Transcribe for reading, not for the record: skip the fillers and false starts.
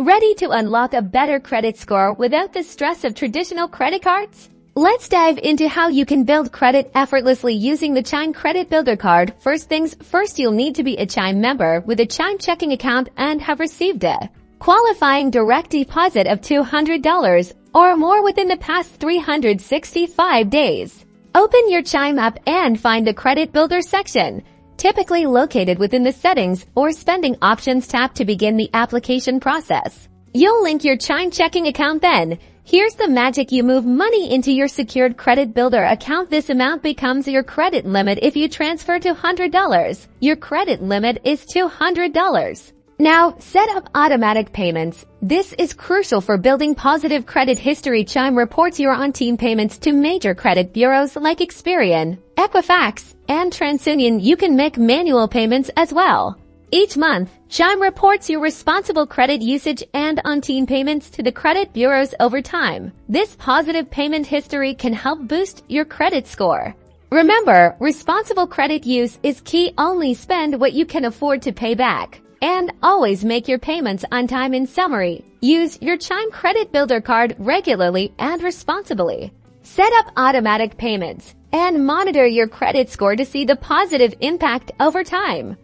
Ready to unlock a better credit score without the stress of traditional credit cards? Let's dive into how you can build credit effortlessly using the Chime Credit Builder card. First things first, you'll need to be a Chime member with a Chime checking account and have received a qualifying direct deposit of $200 or more within the past 365 days. Open your Chime app and find the Credit Builder section, typically located within the Settings or Spending Options tab to begin the application process. You'll link your Chime checking account then. Here's the magic: you move money into your secured Credit Builder account. This amount becomes your credit limit. If you transfer $200, your credit limit is $200. Now, set up automatic payments. This is crucial for building positive credit history. Chime reports your on-time payments to major credit bureaus like Experian, Equifax, and TransUnion. You can make manual payments as well. Each month, Chime reports your responsible credit usage and on-time payments to the credit bureaus over time. This positive payment history can help boost your credit score. Remember, responsible credit use is key. Only spend what you can afford to pay back, and always make your payments on time. In summary, use your Chime Credit Builder card regularly and responsibly. Set up automatic payments and monitor your credit score to see the positive impact over time.